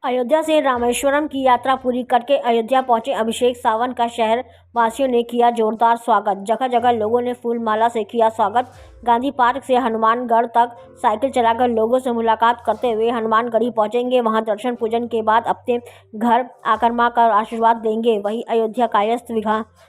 अयोध्या से रामेश्वरम की यात्रा पूरी करके अयोध्या पहुंचे अभिषेक सावंत का शहर वासियों ने किया जोरदार स्वागत। जगह जगह लोगों ने फूल माला से किया स्वागत। गांधी पार्क से हनुमानगढ़ तक साइकिल चलाकर लोगों से मुलाकात करते हुए हनुमानगढ़ी पहुंचेंगे। वहां दर्शन पूजन के बाद अपने घर आकर मां का आशीर्वाद देंगे। वहीं अयोध्या कायस्थ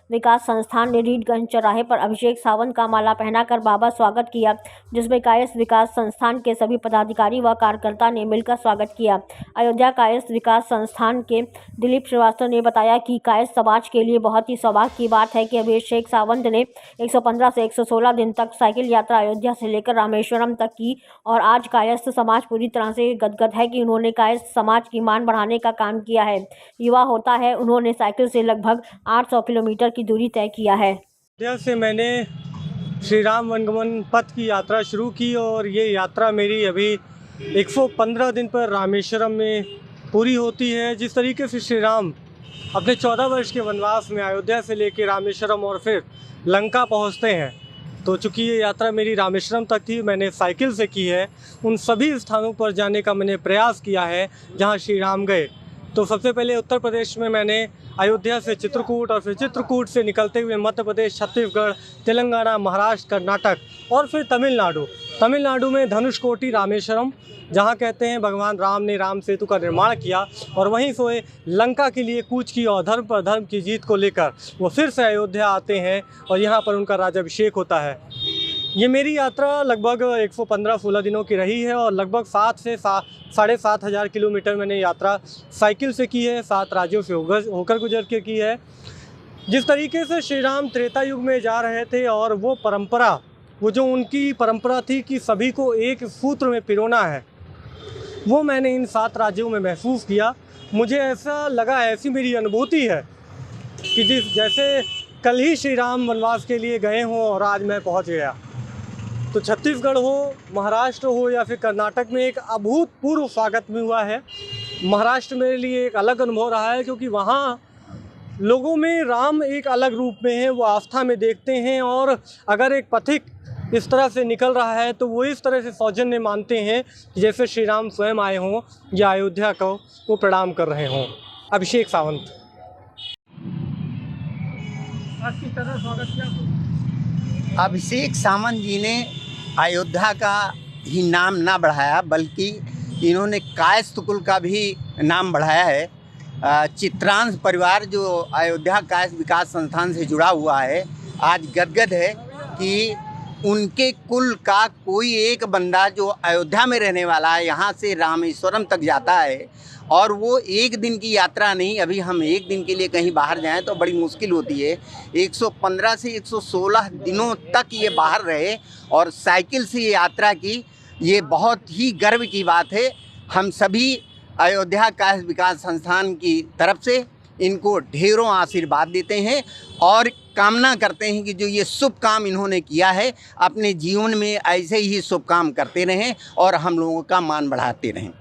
विकास संस्थान ने रीडगंज चौराहे पर अभिषेक सावंत का माला पहनाकर बाबा स्वागत किया, जिसमें कायस्थ विकास संस्थान के सभी पदाधिकारी व कार्यकर्ता ने मिलकर स्वागत किया। अयोध्या कायस्थ विकास संस्थान के दिलीप श्रीवास्तव ने बताया कि कायस्थ समाज के लिए बहुत ही सौभाग्य की बात है कि अभिषेक सावंत ने 115 से 116 दिन तक साइकिल यात्रा अयोध्या से लेकर रामेश्वरम तक की और आज कायस्थ समाज पूरी तरह से गदगद है कि उन्होंने कायस्थ समाज की मान बढ़ाने का काम किया है। युवा होता है, उन्होंने साइकिल से लगभग 800 किलोमीटर की दूरी तय किया है। अयोध्या से मैंने श्री राम वनगमन पथ की यात्रा शुरू की और ये यात्रा मेरी अभी 115 दिन पर रामेश्वरम में पूरी होती है। जिस तरीके से श्री राम अपने 14 वर्ष के वनवास में अयोध्या से लेकर रामेश्वरम और फिर लंका पहुंचते हैं, तो चूँकि ये यात्रा मेरी रामेश्वरम तक थी, मैंने साइकिल से की है। उन सभी स्थानों पर जाने का मैंने प्रयास किया है जहाँ श्री राम गए। तो सबसे पहले उत्तर प्रदेश में मैंने अयोध्या से चित्रकूट और फिर चित्रकूट से निकलते हुए मध्य प्रदेश, छत्तीसगढ़, तेलंगाना, महाराष्ट्र, कर्नाटक और फिर तमिलनाडु में धनुषकोटी रामेश्वरम, जहाँ कहते हैं भगवान राम ने राम सेतु का निर्माण किया और वहीं से लंका के लिए कूच की और धर्म पर धर्म की जीत को लेकर वो फिर से अयोध्या आते हैं और यहाँ पर उनका राज्याभिषेक होता है। ये मेरी यात्रा लगभग 115-16 दिनों की रही है और लगभग 7 से 7,500 किलोमीटर मैंने यात्रा साइकिल से की है, 7 राज्यों से होकर गुजर के की है। जिस तरीके से श्री राम त्रेता युग में जा रहे थे और वो जो उनकी परंपरा थी कि सभी को एक सूत्र में पिरोना है, वो मैंने इन 7 राज्यों में महसूस किया। मुझे ऐसा लगा, ऐसी मेरी अनुभूति है कि जैसे कल ही श्री राम वनवास के लिए गए हों और आज मैं पहुंच गया। तो छत्तीसगढ़ हो, महाराष्ट्र हो या फिर कर्नाटक में एक अभूतपूर्व स्वागत में हुआ है। महाराष्ट्र मेरे लिए एक अलग अनुभव रहा है क्योंकि वहाँ लोगों में राम एक अलग रूप में है, वो आस्था में देखते हैं और अगर एक पथिक इस तरह से निकल रहा है तो वो इस तरह से सौजन्य मानते हैं जैसे श्री राम स्वयं आए हों या अयोध्या को वो प्रणाम कर रहे हों। अभिषेक सावंत। आज किस तरह स्वागत किया? अभिषेक सावंत जी ने अयोध्या का ही नाम ना बढ़ाया बल्कि इन्होंने कायस्थ कुल का भी नाम बढ़ाया है। चित्रांश परिवार जो अयोध्या कायस्थ विकास संस्थान से जुड़ा हुआ है, आज गदगद है कि उनके कुल का कोई एक बंदा जो अयोध्या में रहने वाला है यहाँ से रामेश्वरम तक जाता है और वो एक दिन की यात्रा नहीं, अभी हम एक दिन के लिए कहीं बाहर जाएं तो बड़ी मुश्किल होती है। 115 से 116 दिनों तक ये बाहर रहे और साइकिल से ये यात्रा की, ये बहुत ही गर्व की बात है। हम सभी अयोध्या कायस्थ विकास संस्थान की तरफ से इनको ढेरों आशीर्वाद देते हैं और कामना करते हैं कि जो ये शुभ काम इन्होंने किया है अपने जीवन में ऐसे ही शुभ काम करते रहें और हम लोगों का मान बढ़ाते रहें।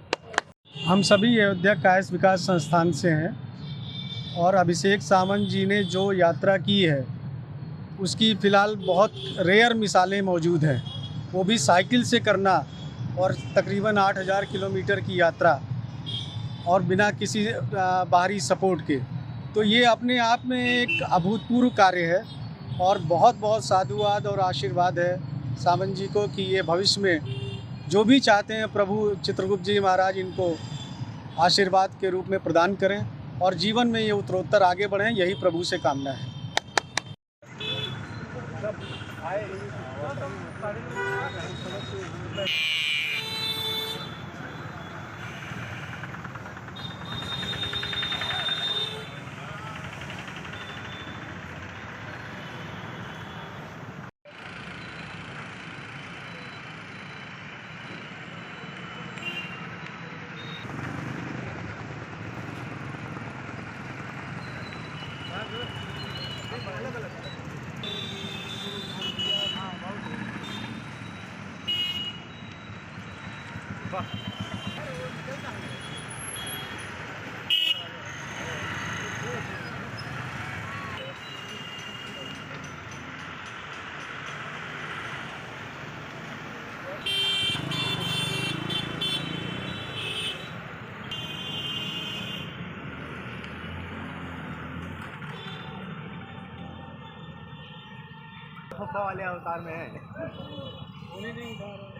हम सभी अयोध्या कायस्थ विकास संस्थान से हैं और अभिषेक सावंत जी ने जो यात्रा की है उसकी फ़िलहाल बहुत रेयर मिसालें मौजूद हैं, वो भी साइकिल से करना और तकरीबन 8,000 किलोमीटर की यात्रा और बिना किसी बाहरी सपोर्ट के। तो ये अपने आप में एक अभूतपूर्व कार्य है और बहुत बहुत साधुवाद और आशीर्वाद है सावंत जी को कि ये भविष्य में जो भी चाहते हैं प्रभु चित्रगुप्त जी महाराज इनको आशीर्वाद के रूप में प्रदान करें और जीवन में ये उत्तरोत्तर आगे बढ़ें, यही प्रभु से कामना है। पप्पा वाले अवतार में है। उन्हें नहीं उठा रहा।